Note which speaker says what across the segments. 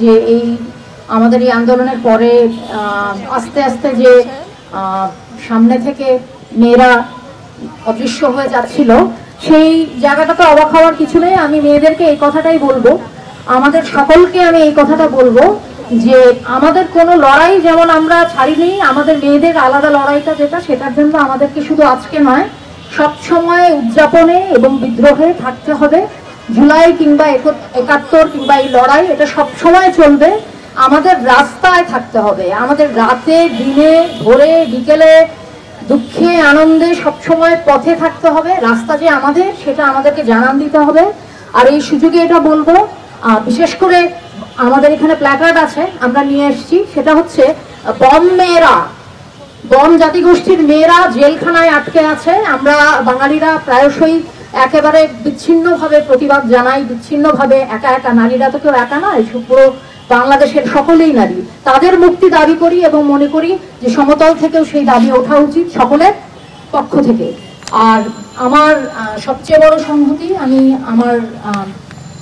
Speaker 1: যে এই আমাদের এই আন্দোলনের পরে আস্তে আস্তে যে সামনে থেকে মেয়েরা অদৃশ্য হয়ে যাচ্ছিল, সেই জায়গাটাতে অবাক হওয়ার কিছু নেই। আমি মেয়েদেরকে এই কথাটাই বলবো, আমাদের সকলকে আমি এই কথাটা বলবো যে আমাদের কোনো লড়াই যেমন আমরা ছাড়িনি, আমাদের মেয়েদের আলাদা লড়াইটা যেটা, সেটার জন্য আমাদেরকে শুধু আজকে নয়, সবসময় উদযাপনে এবং বিদ্রোহে থাকতে হবে। জুলাই কিংবা ৭১ কিংবা এই লড়াই, এটা সবসময় চলবে। আমাদের রাস্তায় থাকতে হবে, আমাদের রাতে দিনে ভোরে বিকেলে দুঃখে আনন্দে সবসময় পথে থাকতে হবে। রাস্তা যে আমাদের, সেটা আমাদেরকে জানান দিতে হবে। আর এই সুযোগে এটা বলবো, বিশেষ করে আমাদের এখানে প্ল্যাকার্ড আছে, আমরা নিয়ে এসেছি, সেটা হচ্ছে বম মেয়েরা, বম জাতিগোষ্ঠীর মেয়েরা জেলখানায় আটকে আছে। আমরা বাঙালিরা প্রায়শই একেবারে বিচ্ছিন্নভাবে প্রতিবাদ জানাই, বিচ্ছিন্নভাবে একা একা, নারীরা তো কেউ একা নয়, পুরো বাংলাদেশের সকলেই নারী, তাদের মুক্তি দাবি করি এবং মনে করি যে সমতল থেকেও সেই দাবি ওঠা উচিত সকলের পক্ষ থেকে। আর আমার সবচেয়ে বড় সংহতি, আমি আমার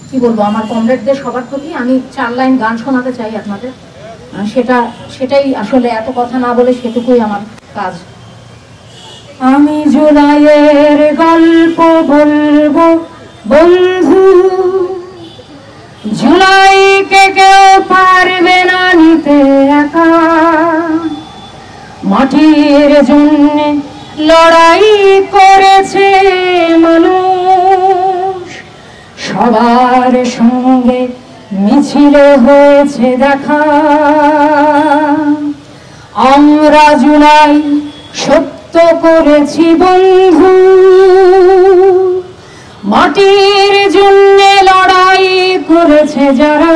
Speaker 1: কি বলবো, আমার কমরেডদের সবার প্রতি আমি 4 লাইন গান শোনাতে চাই আপনাদের। সেটাই আসলে, এত কথা না বলে সেটুকুই আমার কাজ। আমি জুলাইয়ের গল্প বলবো বন্ধু, জুলাইকে কেউ পারবে না নিতে একা। মাটির জন্য লড়াই করেছে মানুষ, সবার সঙ্গে মিছিলে হয়েছে দেখা। আমরা জুলাই সত্য করেছি বন্ধু, মাটির জন্য লড়াই করেছে যারা,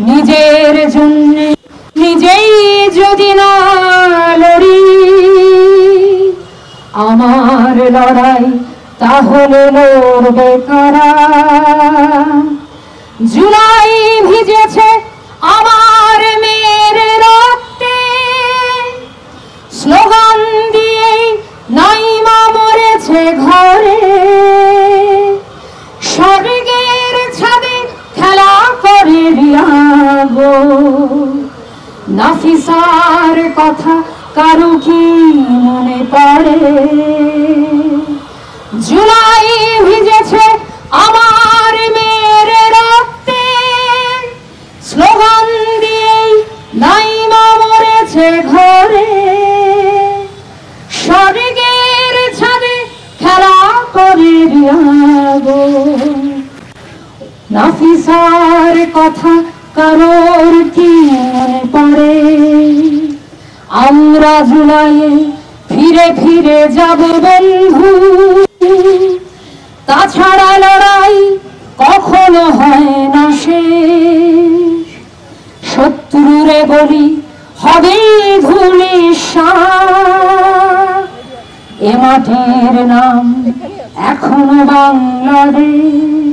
Speaker 1: নিজের জন্য নিজেই যদি না লড়ি, আমার লড়াই তাহলে লড়বে কারা? জুলাই ভিজেছে আমার মেয়ের রক্তে, স্লোগান দিয়ে নাইমা মরেছে ঘরে। স্বর্গের ছাদে খেলা করে রিয়াগো, নাফিসার কথা কারো কি মনে পড়ে? জুলাই ভিজেছে আমার মেয়ের রক্তে, স্লোগান দিয়ে নাইমা মরেছে ঘরে। স্বর্গের ছাদে খেলা করে রিয়াগো, নাফিসার কথা কারোর কি মনে পড়ে? আমরা জুলাইয়ে ফিরে ফিরে যাব বন্ধু, তাছাড়া লড়াই কখনো হয় না শেষ। শত্রুরে বলি হবে ধূলিসাৎ, এ মাটির নাম এখনো বাংলাদেশ।